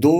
2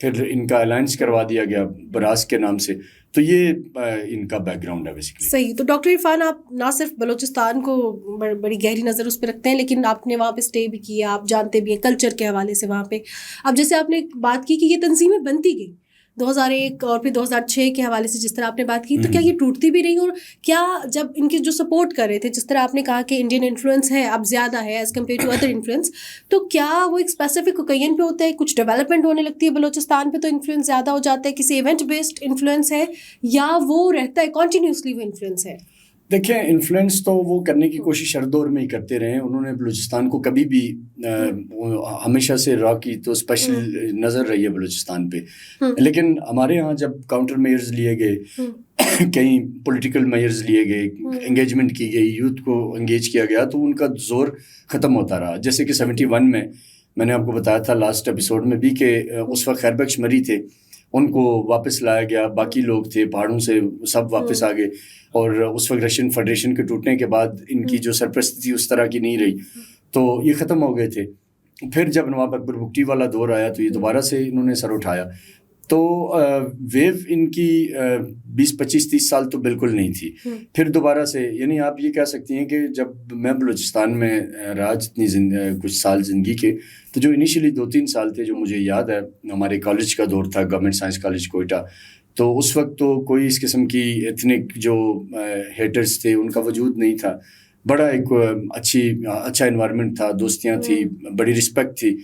پھر ان کا الائنس کروا دیا گیا براس کے نام سے. تو یہ ان کا بیک گراؤنڈ ہے بیسیکلی. صحیح. تو ڈاکٹر عرفان, آپ نہ صرف بلوچستان کو بڑی گہری نظر اس پہ رکھتے ہیں, لیکن آپ نے وہاں پہ اسٹے بھی کیا, آپ جانتے بھی ہیں کلچر کے حوالے سے وہاں پہ. اب جیسے آپ نے بات کی کہ یہ تنظیمیں بنتی گئی 2001 اور پھر 2006 کے حوالے سے جس طرح آپ نے بات کی, تو کیا یہ ٹوٹتی بھی رہی, اور کیا جب ان کے جو سپورٹ کر رہے تھے, جس طرح آپ نے کہا کہ انڈین انفلوئنس ہے اب زیادہ ہے as compared to other influence, تو کیا وہ ایک اسپیسیفک اوکیزن پہ ہوتا ہے, کچھ ڈیولپمنٹ ہونے لگتی ہے بلوچستان پہ تو انفلوئنس زیادہ ہو جاتا ہے, کسی ایونٹ بیسڈ انفلوئنس ہے, یا وہ رہتا ہے کنٹینیوسلی وہ انفلوئنس ہے؟ دیکھیں, انفلوئنس تو وہ کرنے کی کوشش ہر دور میں ہی کرتے رہے ہیں. انہوں نے بلوچستان کو کبھی بھی ہمیشہ سے را کی تو اسپیشل نظر رہی ہے بلوچستان پہ. لیکن ہمارے ہاں جب کاؤنٹر میئرز لیے گئے, کئی پولیٹیکل میئرز لیے گئے, انگیجمنٹ کی گئی, یوتھ کو انگیج کیا گیا, تو ان کا زور ختم ہوتا رہا. جیسے کہ 71 میں نے آپ کو بتایا تھا لاسٹ ایپیسوڈ میں بھی کہ اس وقت خیر بخش مری تھے, ان کو واپس لایا گیا. باقی لوگ تھے پہاڑوں سے سب واپس آ گئے, اور اس وقت رشین فیڈریشن کے ٹوٹنے کے بعد ان کی جو سرپرستی تھی اس طرح کی نہیں رہی, تو یہ ختم ہو گئے تھے. پھر جب نواب اکبر بگٹی والا دور آیا تو یہ دوبارہ سے انہوں نے سر اٹھایا. تو ویو ان کی 20-25-30 سال تو بالکل نہیں تھی. پھر دوبارہ سے, یعنی آپ یہ کہہ سکتی ہیں کہ جب میں بلوچستان میں رہا جتنی کچھ سال زندگی کے, تو جو انیشلی 2-3 سال تھے جو مجھے یاد ہے, ہمارے کالج کا دور تھا, گورنمنٹ سائنس کالج کوئٹہ, تو اس وقت تو کوئی اس قسم کی ایتھنک جو ہیٹرز تھے ان کا وجود نہیں تھا. بڑا ایک اچھا انوائرمنٹ تھا, دوستیاں تھی, بڑی رسپیکٹ تھی.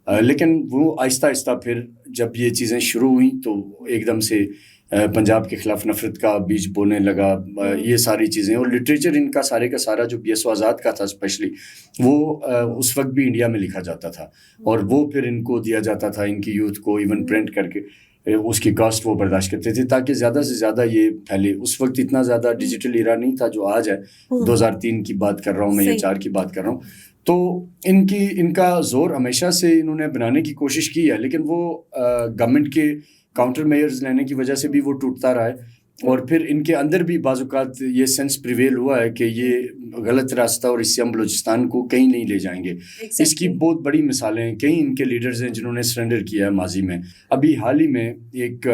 لیکن وہ آہستہ آہستہ پھر جب یہ چیزیں شروع ہوئیں تو ایک دم سے پنجاب کے خلاف نفرت کا بیج بونے لگا, یہ ساری چیزیں. اور لٹریچر ان کا سارا جو PS آزاد کا تھا اسپیشلی, وہ اس وقت بھی انڈیا میں لکھا جاتا تھا, اور وہ پھر ان کو دیا جاتا تھا, ان کی یوتھ کو ایون پرنٹ کر کے. اس کی کاسٹ وہ برداشت کرتے تھے تاکہ زیادہ سے زیادہ یہ پھیلے. اس وقت اتنا زیادہ ڈیجیٹل ایرا نہیں تھا جو آج ہے. 2003 کی بات کر رہا ہوں میں, یا 4 کی بات کر رہا ہوں. تو ان کا زور ہمیشہ سے انہوں نے بنانے کی کوشش کی ہے, لیکن وہ گورنمنٹ کے کاؤنٹر میئرز لینے کی وجہ سے بھی وہ ٹوٹتا رہا ہے. اور پھر ان کے اندر بھی بعض اوقات یہ سینس پریویل ہوا ہے کہ یہ غلط راستہ, اور اس سے ہم بلوچستان کو کہیں نہیں لے جائیں گے. اس کی بہت بڑی مثالیں ہیں, کئی ان کے لیڈرز ہیں جنہوں نے سرنڈر کیا ہے ماضی میں. ابھی حال ہی میں ایک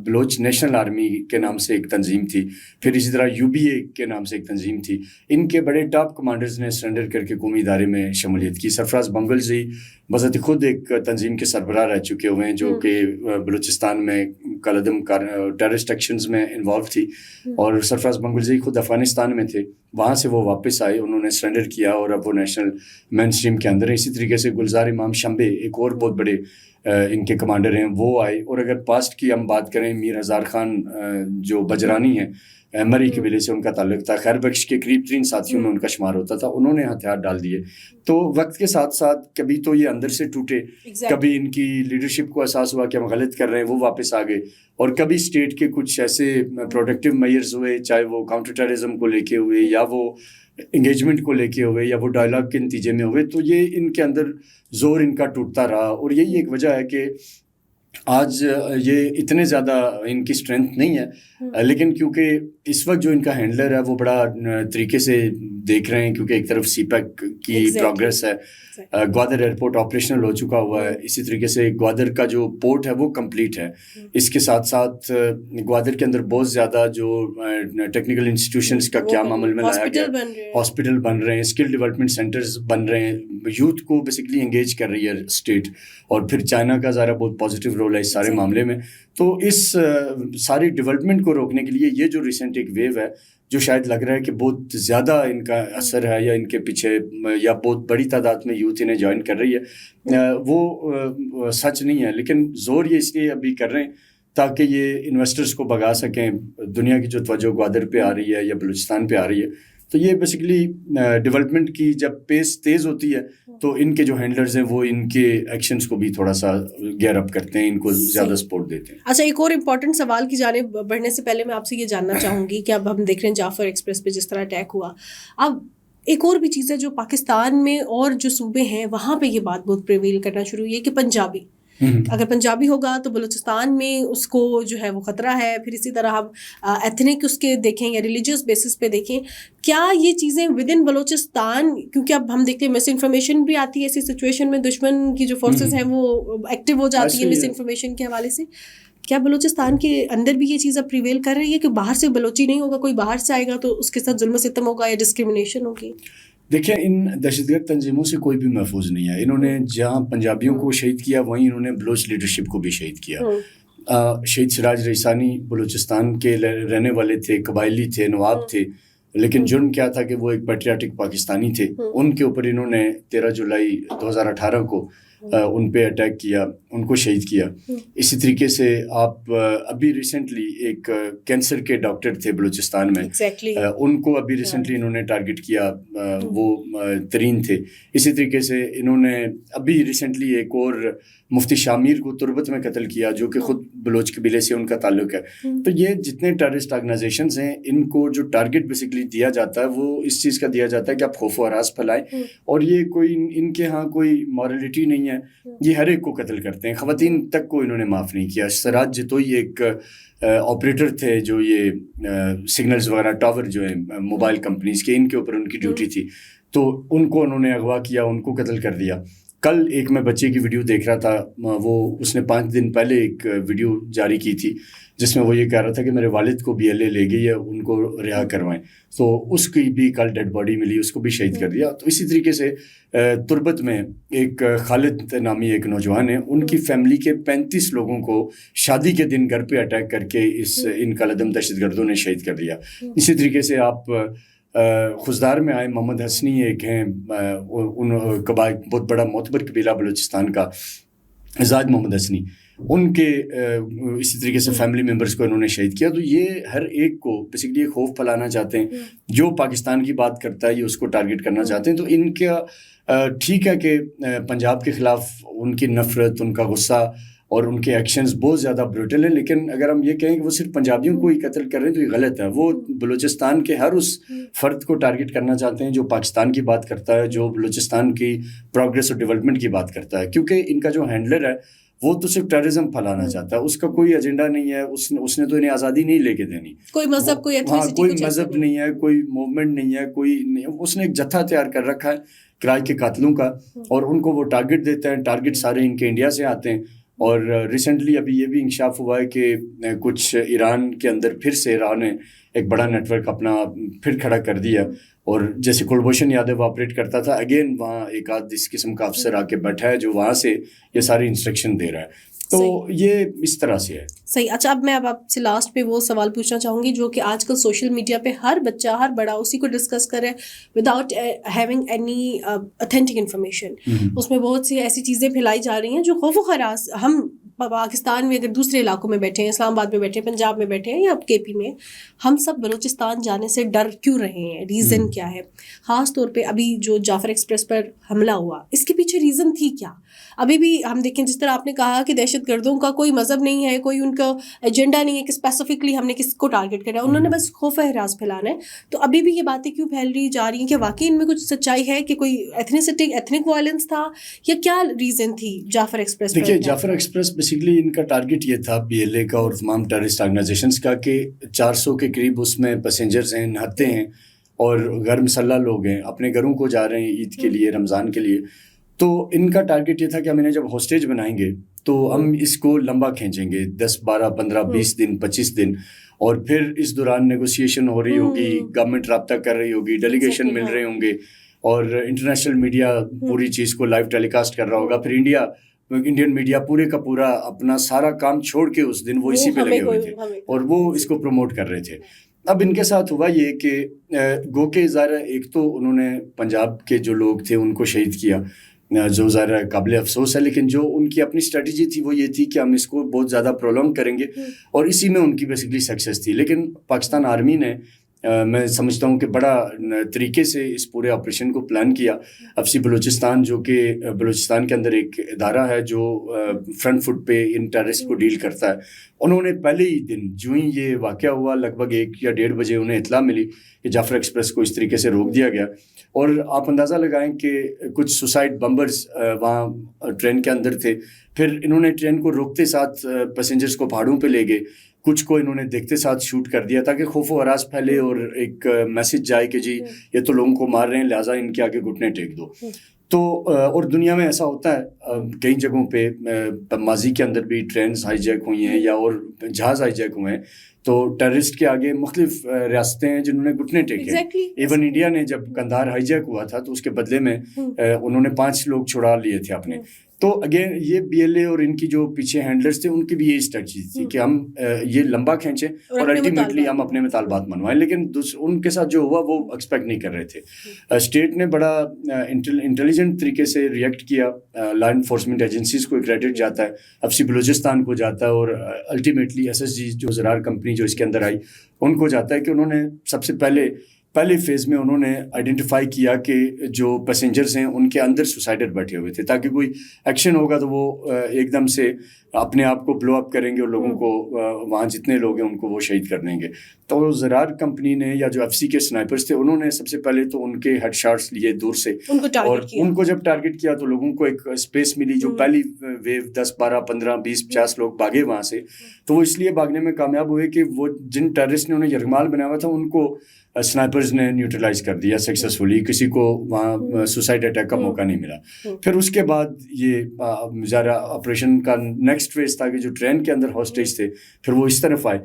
بلوچ نیشنل آرمی کے نام سے ایک تنظیم تھی, پھر اسی طرح UBA کے نام سے ایک تنظیم تھی. ان کے بڑے ٹاپ کمانڈرز نے سرنڈر کر کے قومی ادارے میں شمولیت کی. سرفراز بنگلزئی بذات خود ایک تنظیم کے سربراہ رہ چکے ہوئے ہیں, جو کہ بلوچستان میں کالعدم ٹیررسٹ ایکشنز میں انوالو تھی. اور سرفراز بنگلزئی خود افغانستان میں تھے, وہاں سے وہ واپس آئے, انہوں نے سرنڈر کیا, اور اب وہ نیشنل مین اسٹریم کے اندر ہیں. اسی طریقے سے گلزار امام شمبے ایک اور بہت بڑے ان کے کمانڈر ہیں, وہ آئے. اور اگر پاسٹ کی ہم بات کریں, میر ہزار خان جو بجرانی ہیں, مری قبیلے سے ان کا تعلق تھا, خیر بخش کے قریب ترین ساتھیوں میں ان کا شمار ہوتا تھا, انہوں نے ہتھیار ڈال دیے. تو وقت کے ساتھ ساتھ کبھی تو یہ اندر سے ٹوٹے, کبھی ان کی لیڈرشپ کو احساس ہوا کہ ہم غلط کر رہے ہیں, وہ واپس آ گئے. اور کبھی اسٹیٹ کے کچھ ایسے پروڈکٹیو میئرز ہوئے, چاہے وہ کاؤنٹر ٹیررزم کو لے کے ہوئے, یا وہ انگیجمنٹ کو لے کے ہوئے, یا وہ ڈائلاگ کے نتیجے میں ہوئے. تو یہ ان کے اندر زور ان کا ٹوٹتا رہا, اور یہی ایک وجہ ہے کہ آج یہ اتنے زیادہ ان کی اسٹرینتھ نہیں ہے. لیکن کیونکہ اس وقت جو ان کا ہینڈلر ہے وہ بڑا طریقے سے دیکھ رہے ہیں, کیونکہ ایک طرف CPEC کی پروگریس ہے, گوادر ایئرپورٹ آپریشنل ہو چکا ہوا ہے, اسی طریقے سے گوادر کا جو پورٹ ہے وہ کمپلیٹ ہے. اس کے ساتھ ساتھ گوادر کے اندر بہت زیادہ جو ٹیکنیکل انسٹیٹیوشنز کا قیام عمل میں لایا گیا, ہاسپٹل بن رہے ہیں, اسکل ڈیولپمنٹ سینٹرز بن رہے ہیں, یوتھ کو بیسیکلی انگیج کر رہی ہے اسٹیٹ. اور پھر چائنا کا ظاہر بہت پازیٹیو رول ہے اس سارے معاملے میں. تو اس ساری ڈیولپمنٹ کو روکنے کے لیے یہ جو ریسنٹ ایک ویو ہے, جو شاید لگ رہا ہے کہ بہت زیادہ ان کا اثر ہے, یا ان کے پیچھے یا بہت بڑی تعداد میں یوتھ انہیں جوائن کر رہی ہے, وہ سچ نہیں ہے. لیکن زور یہ اس لیے ابھی کر رہے ہیں تاکہ یہ انویسٹرز کو بھگا سکیں. دنیا کی جو توجہ گوادر پہ آ رہی ہے یا بلوچستان پہ آ رہی ہے, تو یہ بیسیکلی ڈیولپمنٹ کی جب پیس تیز ہوتی ہے تو ان کے جو ہینڈلرز ہیں وہ ان کے ایکشنز کو بھی تھوڑا سا گیئر اپ کرتے ہیں, ان کو زیادہ سپورٹ دیتے ہیں. اچھا, ایک اور امپورٹنٹ سوال کی جانب بڑھنے سے پہلے میں آپ سے یہ جاننا چاہوں گی کہ اب ہم دیکھ رہے ہیں جعفر ایکسپریس پہ جس طرح اٹیک ہوا, اب ایک اور بھی چیز ہے جو پاکستان میں اور جو صوبے ہیں وہاں پہ یہ بات بہت پریویل کرنا شروع ہوئی ہے کہ اگر پنجابی ہوگا تو بلوچستان میں اس کو جو ہے وہ خطرہ ہے. پھر اسی طرح ہم ایتھنک اس کے دیکھیں یا ریلیجیس بیسس پہ دیکھیں, کیا یہ چیزیں ود ان بلوچستان, کیونکہ اب ہم دیکھتے ہیں مس انفارمیشن بھی آتی ہے ایسی سچویشن میں, دشمن کی جو فورسز ہیں وہ ایکٹیو ہو جاتی ہے مس انفارمیشن کے حوالے سے, کیا بلوچستان کے اندر بھی یہ چیز اب پریویل کر رہی ہے کہ باہر سے بلوچی نہیں ہوگا, کوئی باہر سے آئے گا تو اس کے ساتھ ظلم و ستم ہوگا یا ڈسکریمنیشن ہوگی؟ دیکھیں, ان دہشت گرد تنظیموں سے کوئی بھی محفوظ نہیں ہے. انہوں نے جہاں پنجابیوں کو شہید کیا وہیں انہوں نے بلوچ لیڈرشپ کو بھی شہید کیا. شہید سراج رئیسانی بلوچستان کے رہنے والے تھے, قبائلی تھے, نواب تھے, لیکن جرم کیا تھا کہ وہ ایک پیٹریاٹک پاکستانی تھے. ان کے اوپر انہوں نے 13 جولائی 2018 کو ان پہ اٹیک کیا, ان کو شہید کیا. اسی طریقے سے آپ ابھی ریسنٹلی ایک کینسر کے ڈاکٹر تھے بلوچستان میں, ان کو ابھی ریسنٹلی انہوں نے ٹارگٹ کیا, وہ ترین تھے. اسی طریقے سے انہوں نے ابھی ریسنٹلی ایک اور مفتی شامیر کو تربت میں قتل کیا, جو کہ خود بلوچ قبیلے سے ان کا تعلق ہے. تو یہ جتنے ٹیررسٹ آرگنائزیشنز ہیں, ان کو جو ٹارگٹ بیسکلی دیا جاتا ہے وہ اس چیز کا دیا جاتا ہے کہ آپ خوف و ہراس پھیلائیں, اور یہ کوئی ان کے ہاں کوئی مورلٹی نہیں ہے, یہ ہر ایک کو قتل کرتے ہیں. خواتین تک کو انہوں نے معاف نہیں کیا. سراج جتوئی ایک آپریٹر تھے جو یہ سگنلز وغیرہ ٹاور جو ہیں موبائل کمپنیز کے, ان کے اوپر ان کی ڈیوٹی تھی, تو ان کو انہوں نے اغوا کیا, ان کو قتل کر دیا. کل ایک میں بچے کی ویڈیو دیکھ رہا تھا, وہ اس نے 5 دن پہلے ایک ویڈیو جاری کی تھی جس میں وہ یہ کہہ رہا تھا کہ میرے والد کو BLA لے گئی ہے, ان کو رہا کروائیں. تو اس کی بھی کل ڈیڈ باڈی ملی, اس کو بھی شہید کر دیا. تو اسی طریقے سے تربت میں ایک خالد نامی ایک نوجوان ہے, ان کی فیملی کے 35 لوگوں کو شادی کے دن گھر پہ اٹیک کر کے ان کالعدم دہشت گردوں نے شہید کر دیا. اسی طریقے سے آپ خزدار میں آئے, محمد حسنی ایک ہیں, ان بہت بڑا معتبر قبیلہ بلوچستان کا, آزاد محمد حسنی, ان کے اسی طریقے سے فیملی ممبرس کو انہوں نے شہید کیا. تو یہ ہر ایک کو بیسکلی خوف پھیلانا چاہتے ہیں, جو پاکستان کی بات کرتا ہے یہ اس کو ٹارگٹ کرنا چاہتے ہیں. تو ان کا ٹھیک ہے کہ پنجاب کے خلاف ان کی نفرت, ان کا غصہ اور ان کے ایکشنز بہت زیادہ بروٹل ہیں, لیکن اگر ہم یہ کہیں کہ وہ صرف پنجابیوں کو ہی قتل کر رہے ہیں تو یہ غلط ہے. وہ بلوچستان کے ہر اس فرد کو ٹارگٹ کرنا چاہتے ہیں جو پاکستان کی بات کرتا ہے, جو بلوچستان کی پروگریس اور ڈیولپمنٹ کی بات کرتا ہے, کیونکہ ان کا جو ہینڈلر ہے وہ تو صرف ٹیررزم پھیلانا چاہتا ہے, اس کا کوئی ایجنڈا نہیں ہے. اس نے تو انہیں آزادی نہیں لے کے دینی, کوئی مذہب, کوئی مذہب نہیں ہے, کوئی موومنٹ نہیں ہے, کوئی نہیں. اس نے ایک جتھا تیار کر رکھا ہے کرائے کے قاتلوں کا, اور ان کو وہ ٹارگٹ دیتا ہے. ٹارگٹ سارے ان کے انڈیا سے آتے ہیں, اور ریسنٹلی ابھی یہ بھی انکشاف ہوا ہے کہ کچھ ایران کے اندر پھر سے ایران نے ایک بڑا نیٹ ورک اپنا پھر کھڑا کر دیا, اور جیسے کلبھوشن یادو آپریٹ کرتا تھا, اگین وہاں ایک آدھ اس قسم کا افسر آ کے بیٹھا ہے جو وہاں سے یہ ساری انسٹرکشن دے رہا ہے. تو یہ اس طرح سے ہے. صحیح. اچھا, اب میں آپ سے لاسٹ پہ وہ سوال پوچھنا چاہوں گی جو کہ آج کل سوشل میڈیا پہ ہر بچہ, ہر بڑا اسی کو ڈسکس کرے without having any authentic information. اس میں بہت سی ایسی چیزیں پھیلائی جا رہی ہیں جو خوف و ہراس, ہم پاکستان میں اگر دوسرے علاقوں میں بیٹھے ہیں, اسلام آباد میں بیٹھے ہیں, پنجاب میں بیٹھے ہیں یا KP میں, ہم سب بلوچستان جانے سے ڈر کیوں رہے ہیں؟ ریزن کیا ہے؟ خاص طور پہ ابھی جو جعفر ایکسپریس پر حملہ ہوا, اس کے پیچھے ریزن تھی کیا؟ ابھی بھی ہم دیکھیں, جس طرح آپ نے کہا کہ دہشت گردوں کا کوئی مذہب نہیں ہے, کوئی ان کا ایجنڈا نہیں ہے کہ اسپیسیفکلی ہم نے کس کو ٹارگٹ کرا ہے, انہوں نے بس خوف ہراس پھیلانا ہے. تو ابھی بھی یہ باتیں کیوں پھیل رہی جا رہی ہیں کہ واقعی ان میں کچھ سچائی ہے کہ کوئی ایتھنک وائلنس تھا, یا کیا ریزن تھی جعفر ایکسپریس؟ دیکھیے, جعفر ایکسپریس بیسکلی ان کا ٹارگٹ یہ تھا BLA کا اور تمام ٹیررسٹ آرگنائزیشنز کا کہ 400 کے قریب اس میں پیسنجرز ہیں, نہتے ہیں, اور غیر مسلح لوگ ہیں, اپنے گھروں کو جا رہے ہیں عید کے لیے, رمضان کے لیے. تو ان کا ٹارگٹ یہ تھا کہ ہم انہیں جب ہاسٹیج بنائیں گے تو ہم اس کو لمبا کھینچیں گے, 10 12 15 20 دن 25 دن, اور پھر اس دوران نیگوسیشن ہو رہی ہوگی, گورنمنٹ رابطہ کر رہی ہوگی, ڈیلیگیشن مل رہے ہوں گے, اور انٹرنیشنل میڈیا پوری چیز کو لائیو ٹیلی کاسٹ کر رہا ہوگا. پھر انڈین میڈیا پورے کا پورا اپنا سارا کام چھوڑ کے اس دن وہ اسی پہ لگے ہوئے تھے اور وہ اس کو پروموٹ کر رہے تھے. اب ان کے ساتھ ہوا یہ کہ گو کہ ظاہر ایک تو انہوں نے پنجاب کے جو لوگ تھے ان کو شہید کیا, جو ظاہر قابل افسوس ہے, لیکن جو ان کی اپنی اسٹریٹجی تھی وہ یہ تھی کہ ہم اس کو بہت زیادہ پرولونگ کریں گے, اور اسی میں ان کی بیسکلی سکسیس تھی. لیکن پاکستان آرمی نے میں سمجھتا ہوں کہ بڑا طریقے سے اس پورے آپریشن کو پلان کیا. افسی بلوچستان جو کہ بلوچستان کے اندر ایک ادارہ ہے جو فرنٹ فٹ پہ ان ٹیررسٹ کو ڈیل کرتا ہے, انہوں نے پہلے ہی دن جو ہی یہ واقعہ ہوا لگ بھگ 1 یا 1:30 بجے انہیں اطلاع ملی کہ جعفر ایکسپریس کو اس طریقے سے روک دیا گیا. اور آپ اندازہ لگائیں کہ کچھ سوسائڈ بمبرز وہاں ٹرین کے اندر تھے. پھر انہوں نے ٹرین کو روکتے ساتھ پیسنجرز کو پہاڑوں پہ لے گئے, کچھ کو انہوں نے دیکھتے ساتھ شوٹ کر دیا تاکہ خوف و ہراس پھیلے اور ایک میسج جائے کہ جی یہ تو لوگوں کو مار رہے ہیں لہٰذا ان کے آگے گھٹنے ٹیک دو. تو اور دنیا میں ایسا ہوتا ہے کئی جگہوں پہ, ماضی کے اندر بھی ٹرینز ہائی جیک ہوئی ہیں یا اور جہاز ہائی جیک ہوئے ہیں, تو ٹیررسٹ کے آگے مختلف ریاستیں ہیں جنہوں نے گھٹنے ٹیکے. ایون انڈیا نے جب قندھار ہائی جیک ہوا تھا تو اس کے بدلے میں انہوں نے 5 لوگ چھڑا لیے تھے اپنے. تو اگین یہ بی ایل اے اور ان کی جو پیچھے ہینڈلرز تھے ان کی بھی یہی اسٹریٹجی تھی کہ ہم یہ لمبا کھینچیں اور الٹیمیٹلی ہم اپنے مطالبات منوائیں, لیکن ان کے ساتھ جو ہوا وہ ایکسپیکٹ نہیں کر رہے تھے. اسٹیٹ نے بڑا انٹیلیجنٹ طریقے سے ریئیکٹ کیا. لا انفورسمنٹ ایجنسیز کو کریڈٹ جاتا ہے, افسی بلوچستان کو جاتا ہے, اور الٹیمیٹلی ایس ایس جی جو زرار کمپنی جو اس کے اندر آئی ان کو جاتا ہے کہ انہوں نے سب سے پہلے فیز میں انہوں نے آئیڈینٹیفائی کیا کہ جو پیسنجرز ہیں ان کے اندر سوسائڈر بیٹھے ہوئے تھے, تاکہ کوئی ایکشن ہوگا تو وہ ایک دم سے اپنے آپ کو بلو اپ کریں گے اور لوگوں کو وہاں جتنے لوگ ہیں ان کو وہ شہید کر دیں گے. تو زرار کمپنی نے یا جو ایف سی کے سنائپرز تھے انہوں نے سب سے پہلے تو ان کے ہیڈ شاٹس لیے دور سے, اور ان کو جب ٹارگٹ کیا تو لوگوں کو ایک اسپیس ملی. جو پہلی ویو 10 12 15 20 50 لوگ بھاگے وہاں سے, تو وہ اس لیے بھاگنے میں کامیاب ہوئے کہ وہ جن ٹیررسٹ نے انہیں یرغمال بنایا ہوا تھا ان کو سنائپرز نے نیوٹرلائز کر دیا سکسیسفلی, کسی کو وہاں سوسائڈ اٹیک کا موقع نہیں ملا. پھر اس کے بعد یہ ظاہرہ آپریشن کا نیکسٹ فیز تھا کہ جو ٹرین کے اندر ہاسٹیج تھے پھر وہ اس طرف آئے.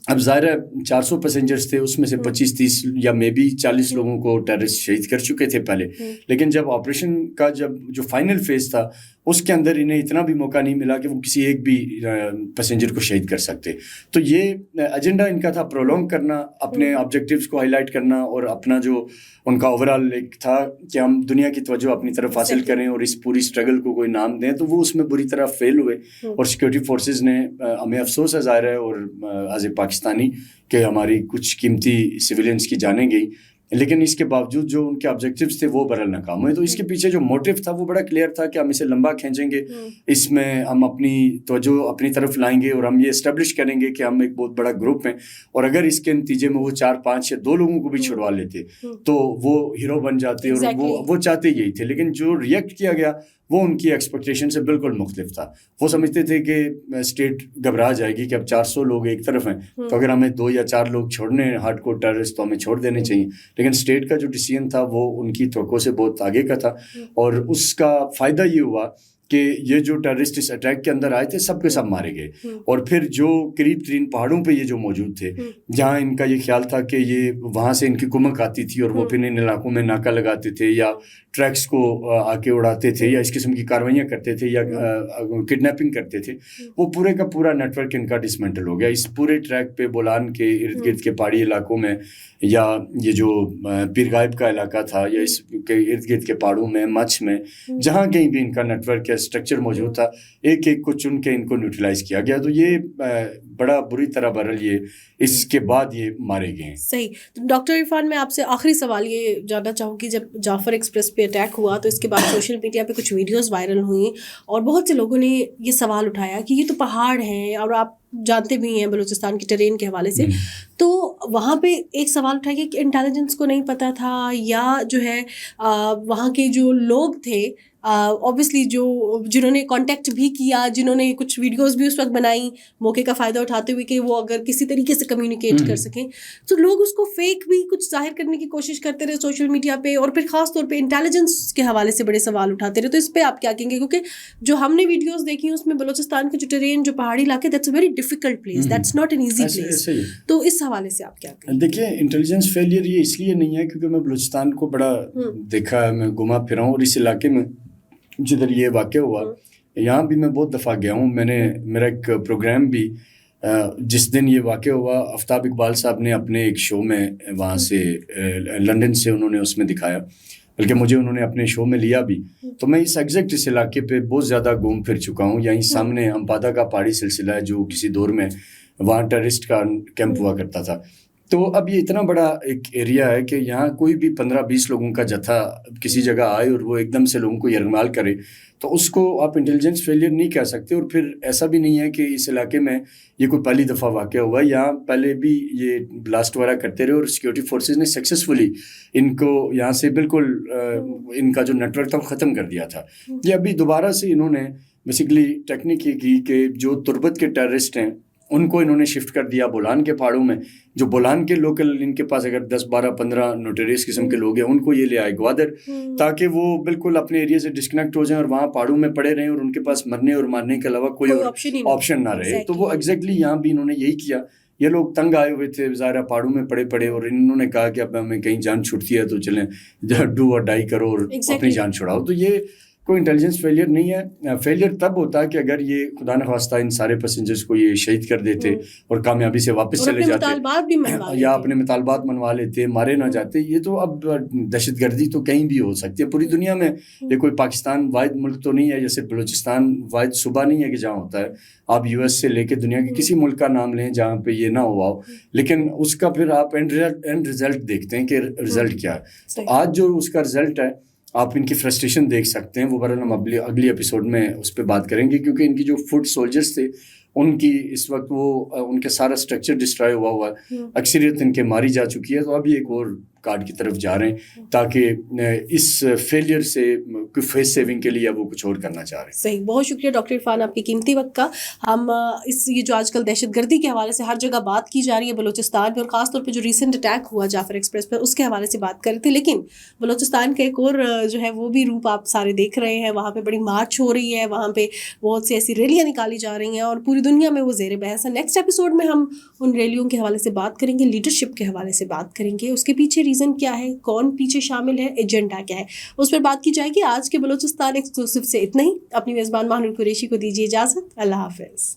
اب ظاہر ہے 400 پیسنجرز تھے, اس میں سے 25-30 یا مے بی 40 لوگوں کو ٹیررسٹ شہید کر چکے تھے پہلے, لیکن جب آپریشن کا جو فائنل فیز تھا اس کے اندر انہیں اتنا بھی موقع نہیں ملا کہ وہ کسی ایک بھی پیسنجر کو شہید کر سکتے. تو یہ ایجنڈا ان کا تھا پرولونگ کرنا, اپنے آبجیکٹیوز کو ہائی لائٹ کرنا, اور اپنا جو ان کا اوور آل ایک تھا کہ ہم دنیا کی توجہ اپنی طرف حاصل کریں اور اس پوری اسٹرگل کو کوئی نام دیں. تو وہ اس میں بری طرح فیل ہوئے, اور سیکورٹی فورسز نے, ہمیں افسوس ہے ظاہر ہے اور ایز اے پاکستانی کہ ہماری کچھ قیمتی سویلینس کی جانیں گئی, لیکن اس کے باوجود جو ان کے آبجیکٹیوز تھے وہ برحال ناکام ہوئے. تو اس کے پیچھے جو موٹیو تھا وہ بڑا کلیئر تھا کہ ہم اسے لمبا کھینچیں گے, اس میں ہم اپنی توجہ اپنی طرف لائیں گے اور ہم یہ اسٹیبلش کریں گے کہ ہم ایک بہت بڑا گروپ ہیں, اور اگر اس کے نتیجے میں وہ 4 5 یا 2 لوگوں کو بھی چھڑوا لیتے تو وہ ہیرو بن جاتے, اور وہ چاہتے یہی تھے. لیکن جو ریئیکٹ کیا گیا وہ ان کی ایکسپیکٹیشن سے بالکل مختلف تھا. وہ سمجھتے تھے کہ اسٹیٹ گھبرا جائے گی کہ اب 400 لوگ ایک طرف ہیں, تو اگر ہمیں 2 یا 4 لوگ چھوڑنے ہیں ہارڈ کور ٹیررسٹ تو ہمیں چھوڑ دینے چاہیے. لیکن اسٹیٹ کا جو ڈیسیژن تھا وہ ان کی توقع سے بہت آگے کا تھا, اور اس کا فائدہ یہ ہوا کہ یہ جو ٹیررسٹ اس اٹیک کے اندر آئے تھے سب کے سب مارے گئے. اور پھر جو قریب ترین پہاڑوں پہ یہ جو موجود تھے جہاں ان کا یہ خیال تھا کہ یہ وہاں سے ان کی کمک آتی تھی اور وہ پھر ان علاقوں میں ناکہ لگاتے تھے یا ٹریکس کو آ کے اڑاتے تھے یا اس قسم کی کاروائیاں کرتے تھے یا کڈنیپنگ کرتے تھے, وہ پورے کا پورا نیٹ ورک ان کا ڈسمنٹل ہو گیا. اس پورے ٹریک پہ بولان کے ارد گرد کے پہاڑی علاقوں میں یا یہ جو پیر غائب کا علاقہ تھا یا اس کے ارد گرد کے پہاڑوں میں مچھ میں جہاں کہیں بھی ان کا نیٹ ورک یا اسٹرکچر موجود تھا ایک ایک کو چن کے ان کو نیوٹرلائز کیا گیا. تو یہ بڑا بری طرح برل یہ اس کے بعد یہ مارے گئے ہیں. صحیح. ڈاکٹر عرفان, میں آپ سے آخری سوال یہ جاننا چاہوں کہ جب جعفر ایکسپریس پہ اٹیک ہوا تو اس کے بعد سوشل میڈیا پہ کچھ ویڈیوز وائرل ہوئیں اور بہت سے لوگوں نے یہ سوال اٹھایا کہ یہ تو پہاڑ ہیں اور آپ جانتے بھی ہیں بلوچستان کی ٹرین کے حوالے سے, تو وہاں پہ ایک سوال اٹھا گیا کہ انٹیلیجنس کو نہیں پتہ تھا یا جو ہے وہاں کے جو لوگ تھے اوبیسلی جنہوں نے کانٹیکٹ بھی کیا, جنہوں نے کچھ ویڈیوز بھی اس وقت بنائی موقع کا فائدہ اٹھاتے ہوئے کہ وہ اگر کسی طریقے سے کمیونیکیٹ کر سکیں, تو لوگ اس کو فیک بھی کچھ ظاہر کرنے کی کوشش کرتے رہے سوشل میڈیا پہ, اور پھر خاص طور پہ انٹیلیجنس کے حوالے سے بڑے سوال اٹھاتے رہے. تو اس پہ آپ کیا کہیں گے, کیونکہ جو ہم نے ویڈیوز دیکھی اس میں بلوچستان کے جو ٹرین جو پہاڑی علاقے that's a very difficult place, that's not an easy place. تو اس حوالے سے آپ کیا کہیں؟ دیکھیں انٹیلیجنس فیلئر یہ اس لیے نہیں ہے کیونکہ میں بلوچستان کو بڑا دیکھا ہے, میں گھما پھرا ہوں, اور اس علاقے میں جدھر یہ واقع ہوا یہاں بھی میں بہت دفعہ گیا ہوں. میرا ایک پروگرام بھی جس دن یہ واقع ہوا آفتاب اقبال صاحب نے اپنے ایک شو میں وہاں سے لنڈن سے انہوں نے اس میں دکھایا, بلکہ مجھے انہوں نے اپنے شو میں لیا بھی. تو میں اس ایگزیکٹ اس علاقے پہ بہت زیادہ گھوم پھر چکا ہوں. یہیں سامنے امپادہ کا پہاڑی سلسلہ ہے جو کسی دور میں وہاں ٹیررسٹ کا کیمپ ہوا کرتا تھا. تو اب یہ اتنا بڑا ایک ایریا ہے کہ یہاں کوئی بھی 15-20 لوگوں کا جتھا کسی جگہ آئے اور وہ ایک دم سے لوگوں کو یرغمال کرے تو اس کو آپ انٹیلیجنس فیلئر نہیں کہہ سکتے. اور پھر ایسا بھی نہیں ہے کہ اس علاقے میں یہ کوئی پہلی دفعہ واقعہ ہوا ہے. یہاں پہلے بھی یہ بلاسٹ وغیرہ کرتے رہے اور سیکیورٹی فورسز نے سکسیسفلی ان کو یہاں سے بالکل ان کا جو نیٹ ورک تھا وہ ختم کر دیا تھا. یہ ابھی دوبارہ سے انہوں نے بیسیکلی ٹیکنیک یہ کی کہ جو تربت کے ٹیررسٹ ہیں ان کو انہوں نے شفٹ کر دیا بولان کے پہاڑوں میں. جو بولان کے لوکل ان کے پاس اگر 10-12-15 نوٹریس قسم کے لوگ ہیں ان کو یہ لے آئے گوادر تاکہ وہ بالکل اپنے ایریا سے ڈسکنیکٹ ہو جائیں اور وہاں پہاڑوں میں پڑے رہیں اور ان کے پاس مرنے اور مارنے کے علاوہ کوئی آپشن نہ رہے. تو وہ ایگزیکٹلی یہاں بھی انہوں نے یہی کیا. یہ لوگ تنگ آئے ہوئے تھے ظاہرہ پہاڑوں میں پڑے اور انہوں نے کہا کہ اب ہمیں کہیں جان چھوٹتی ہے تو چلیں ڈو اور ڈائی کرو اور اپنی جان چھڑاؤ. تو یہ کوئی انٹیلیجنس فیلئر نہیں ہے. فیلئر تب ہوتا ہے کہ اگر یہ خدا نخواستہ ان سارے پیسنجرز کو یہ شہید کر دیتے اور کامیابی سے واپس چلے جاتے یا اپنے مطالبات منوا لیتے, مارے نہ جاتے. یہ تو اب دہشت گردی تو کہیں بھی ہو سکتی ہے پوری دنیا میں. یہ کوئی پاکستان واحد ملک تو نہیں ہے, جیسے بلوچستان واحد صوبہ نہیں ہے کہ جہاں ہوتا ہے. آپ یو ایس سے لے کے دنیا کے کسی ملک کا نام لیں جہاں پہ یہ نہ ہوا ہو, لیکن اس کا پھر آپ اینڈ رزلٹ دیکھتے ہیں کہ رزلٹ کیا ہے. آج جو اس کا رزلٹ ہے آپ ان کی فرسٹریشن دیکھ سکتے ہیں. وہ بہرحال ہم اگلی ایپیسوڈ میں اس پہ بات کریں گے کیونکہ ان کی جو فوٹ سولجرز تھے ان کی اس وقت وہ ان کے سارا اسٹرکچر ڈسٹرائے ہوا ہے, اکثریت ان کے ماری جا چکی ہے. تو ابھی ایک اور کارڈ کی طرف جا رہے ہیں تاکہ اس فیلئر سے فیس سیونگ کے لیے وہ کچھ اور کرنا چاہ رہے ہیں. صحیح, بہت شکریہ ڈاکٹر عرفان آپ کے قیمتی وقت کا. ہم یہ جو آج کل دہشت گردی کے حوالے سے ہر جگہ بات کی جا رہی ہے بلوچستان میں, اور خاص طور پہ جو ریسنٹ اٹیک ہوا جعفر ایکسپریس پہ اس کے حوالے سے بات کر رہے تھے. لیکن بلوچستان کا ایک اور جو ہے وہ بھی روپ آپ سارے دیکھ رہے ہیں. وہاں پہ بڑی مارچ ہو رہی ہے, وہاں پہ بہت سی ایسی ریلیاں نکالی جا رہی ہیں اور پوری دنیا میں وہ زیر بحث ہے. نیکسٹ ایپیسوڈ میں ہم ان ریلیوں کے حوالے سے بات کریں گے, لیڈرشپ کے حوالے سے بات کریں گے, اس کے پیچھے ریزن کیا ہے, کون پیچھے شامل ہے, ایجنڈا کیا ہے, اس پر بات کی جائے گی. آج کے بلوچستان ایکسکلوسیو سے اتنا ہی. اپنی میزبان ماہنور قریشی کو دیجیے اجازت. اللہ حافظ.